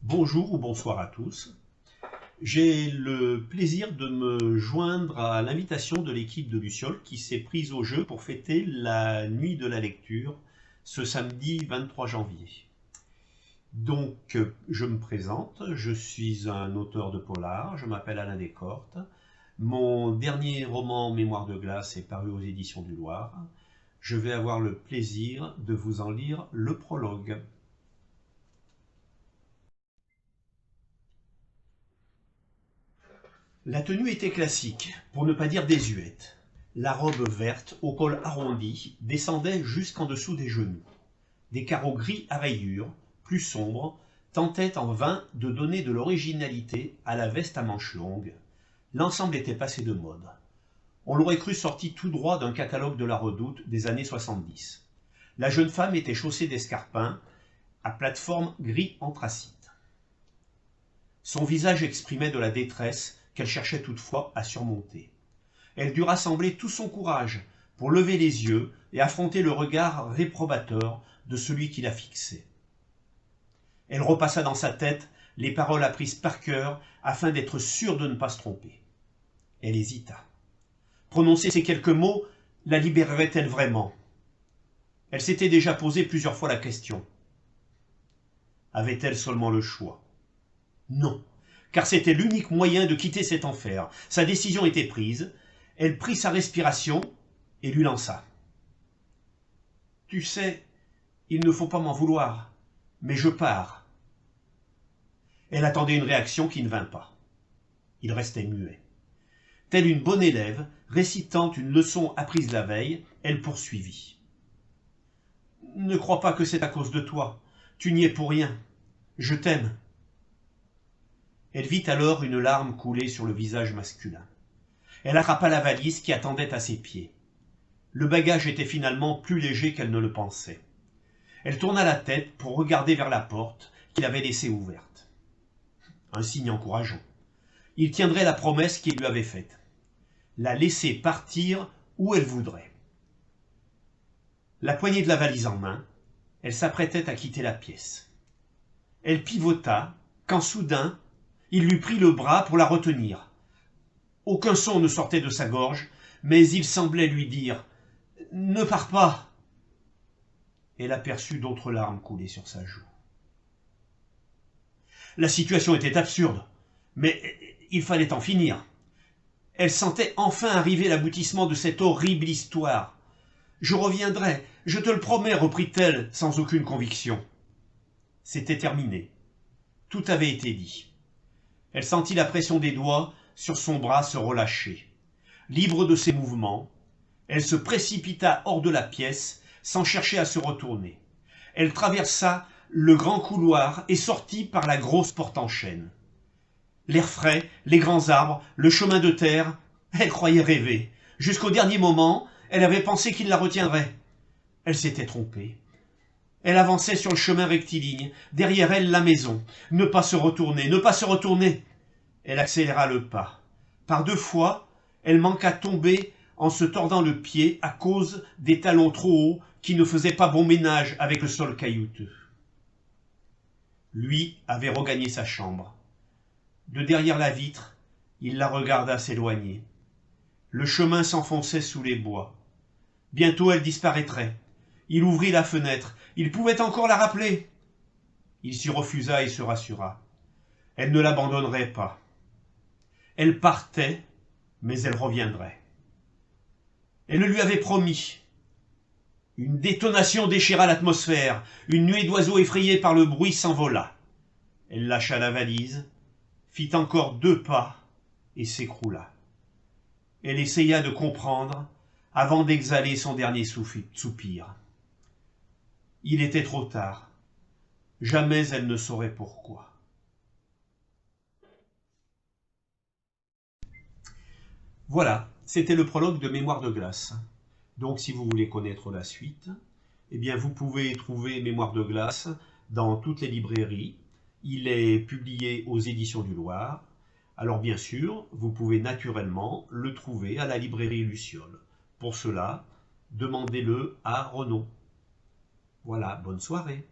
Bonjour ou bonsoir à tous. J'ai le plaisir de me joindre à l'invitation de l'équipe de Luciole qui s'est prise au jeu pour fêter la nuit de la lecture ce samedi 23 janvier. Donc, je me présente, je suis un auteur de polar, je m'appelle Alain Descortes. Mon dernier roman, Mémoire de glace, est paru aux éditions du Loir. Je vais avoir le plaisir de vous en lire le prologue. La tenue était classique, pour ne pas dire désuète. La robe verte, au col arrondi, descendait jusqu'en dessous des genoux. Des carreaux gris à rayures, plus sombres, tentaient en vain de donner de l'originalité à la veste à manches longues. L'ensemble était passé de mode. On l'aurait cru sorti tout droit d'un catalogue de la Redoute des années 70. La jeune femme était chaussée d'escarpins à plateforme gris anthracite. Son visage exprimait de la détresse qu'elle cherchait toutefois à surmonter. Elle dut rassembler tout son courage pour lever les yeux et affronter le regard réprobateur de celui qui la fixait. Elle repassa dans sa tête les paroles apprises par cœur afin d'être sûre de ne pas se tromper. Elle hésita. Prononcer ces quelques mots la libérerait-elle vraiment? Elle s'était déjà posé plusieurs fois la question. Avait-elle seulement le choix? Non, car c'était l'unique moyen de quitter cet enfer. Sa décision était prise. Elle prit sa respiration et lui lança. « Tu sais, il ne faut pas m'en vouloir, mais je pars. » Elle attendait une réaction qui ne vint pas. Il restait muet. Telle une bonne élève, récitant une leçon apprise la veille, elle poursuivit. « Ne crois pas que c'est à cause de toi. Tu n'y es pour rien. Je t'aime. » Elle vit alors une larme couler sur le visage masculin. Elle attrapa la valise qui attendait à ses pieds. Le bagage était finalement plus léger qu'elle ne le pensait. Elle tourna la tête pour regarder vers la porte qu'il avait laissée ouverte. Un signe encourageant. Il tiendrait la promesse qu'il lui avait faite. La laisser partir où elle voudrait. La poignée de la valise en main, elle s'apprêtait à quitter la pièce. Elle pivota quand soudain, il lui prit le bras pour la retenir. Aucun son ne sortait de sa gorge, mais il semblait lui dire « Ne pars pas !» Elle aperçut d'autres larmes couler sur sa joue. La situation était absurde, mais il fallait en finir. Elle sentait enfin arriver l'aboutissement de cette horrible histoire. « Je reviendrai, je te le promets, reprit-elle sans aucune conviction. C'était terminé. Tout avait été dit. Elle sentit la pression des doigts sur son bras se relâcher. Libre de ses mouvements, elle se précipita hors de la pièce sans chercher à se retourner. Elle traversa le grand couloir et sortit par la grosse porte en chêne. L'air frais, les grands arbres, le chemin de terre, elle croyait rêver. Jusqu'au dernier moment, elle avait pensé qu'il la retiendrait. Elle s'était trompée. Elle avançait sur le chemin rectiligne, derrière elle la maison. Ne pas se retourner, ne pas se retourner. Elle accéléra le pas. Par 2 fois, elle manqua tomber en se tordant le pied à cause des talons trop hauts qui ne faisaient pas bon ménage avec le sol caillouteux. Lui avait regagné sa chambre. De derrière la vitre, il la regarda s'éloigner. Le chemin s'enfonçait sous les bois. Bientôt elle disparaîtrait. Il ouvrit la fenêtre. Il pouvait encore la rappeler. Il s'y refusa et se rassura. Elle ne l'abandonnerait pas. Elle partait, mais elle reviendrait. Elle le lui avait promis. Une détonation déchira l'atmosphère. Une nuée d'oiseaux effrayés par le bruit s'envola. Elle lâcha la valise, fit encore 2 pas et s'écroula. Elle essaya de comprendre avant d'exhaler son dernier soupir. Il était trop tard. Jamais elle ne saurait pourquoi. Voilà, c'était le prologue de Mémoire de glace. Donc si vous voulez connaître la suite, eh bien vous pouvez trouver Mémoire de glace dans toutes les librairies. Il est publié aux éditions du Loir. Alors bien sûr, vous pouvez naturellement le trouver à la librairie Luciole. Pour cela, demandez-le à Renaud. Voilà, bonne soirée.